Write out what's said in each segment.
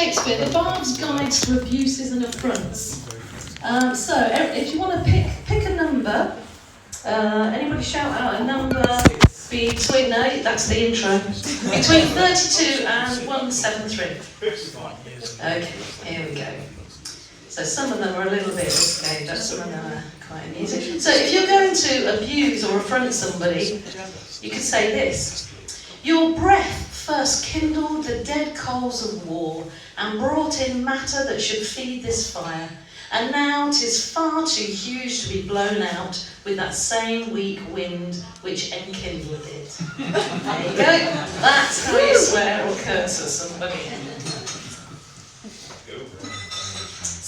Shakespeare, the Bard's Guides to Abuses and Affronts. So, if you want to pick a number, anybody shout out a number between, no, that's the intro, between 32 and 173. Okay, here we go. So some of them are a little bit risque, but some of them are quite easy. So if you're going to abuse or affront somebody, you could say this: your breath first kindled the dead coals of war, and brought in matter that should feed this fire, and now 'tis far too huge to be blown out with that same weak wind which enkindled it. There you go. That's how you swear or curse at somebody.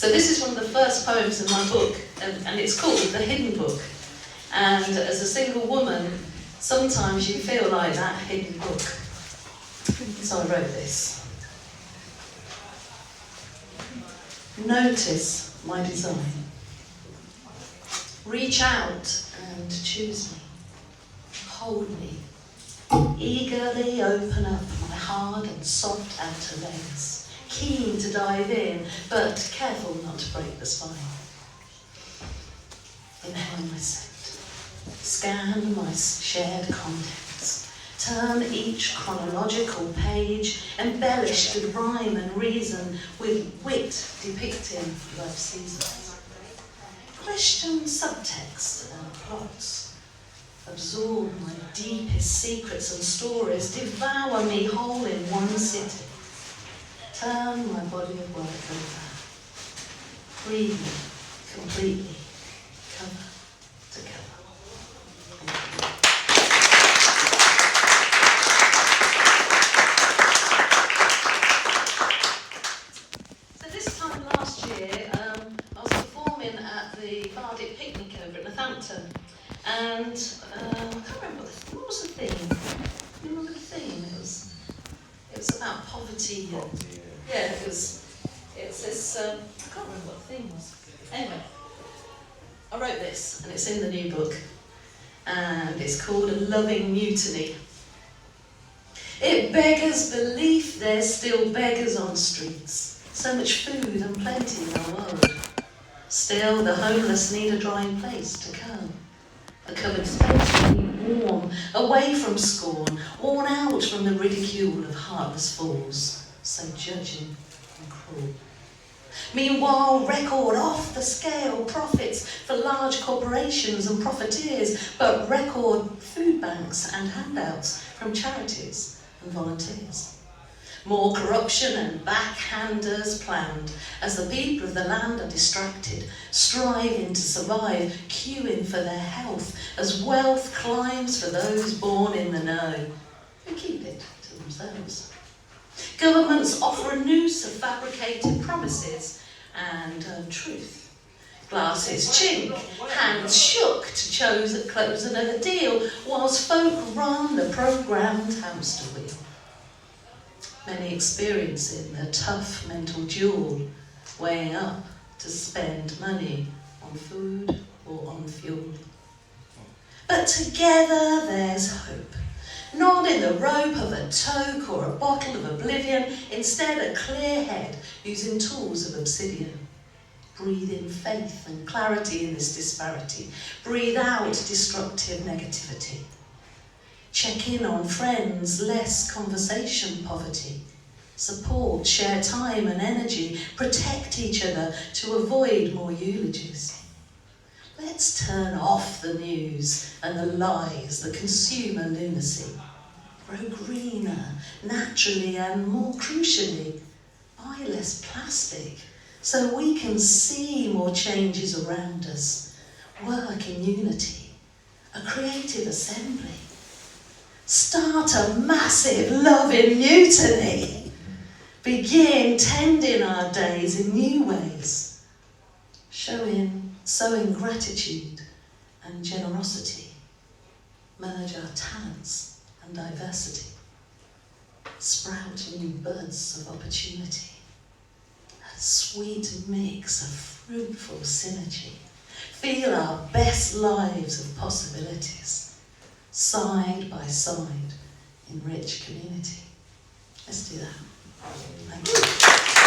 So this is one of the first poems in my book, and it's called The Hidden Book. And as a single woman, sometimes you feel like that hidden book. So I wrote this. Notice my design. Reach out and choose me. Hold me. Eagerly open up my hard and soft outer legs. Keen to dive in, but careful not to break the spine. Inhale my scent. Scan my shared contents. Turn each chronological page, embellished with rhyme and reason, with wit depicting life seasons. Question subtext and plots. Absorb my deepest secrets and stories. Devour me whole in one sitting. Turn my body of work over. Breathe me completely, cover to cover. So this time last year, I was performing at the Bardic Picnic over at Northampton, and I can't remember what was the theme. Do you remember the theme? It was about poverty. Yeah, it's this, I can't remember what the theme was. Anyway, I wrote this, and it's in the new book, and it's called A Loving Mutiny. It beggars belief there's still beggars on streets, so much food and plenty in our world. Still, the homeless need a drying place to come, a covered space to keep warm, away from scorn, worn out from the ridicule of heartless fools. So judging and cruel. Meanwhile, record off the scale profits for large corporations and profiteers, but record food banks and handouts from charities and volunteers. More corruption and backhanders planned, as the people of the land are distracted, striving to survive, queuing for their health, as wealth climbs for those born in the know, who keep it to themselves. Governments offer a noose of fabricated promises and truth. Glasses chink, hands shook to close another deal, whilst folk run the programmed hamster wheel. Many experiencing a tough mental duel, weighing up to spend money on food or on fuel. But together there's hope. Not in the rope of a toque or a bottle of oblivion, instead a clear head using tools of obsidian. Breathe in faith and clarity in this disparity. Breathe out destructive negativity. Check in on friends, less conversation poverty. Support, share time and energy. Protect each other to avoid more eulogies. Let's turn off the news and the lies, the consumer lunacy. Grow greener, naturally, and more crucially, buy less plastic so we can see more changes around us. Work in unity, a creative assembly. Start a massive loving mutiny. Begin tending our days in new ways. Sowing gratitude and generosity, merge our talents and diversity, sprout new buds of opportunity, a sweet mix of fruitful synergy, feel our best lives of possibilities, side by side in rich community. Let's do that. Thank you.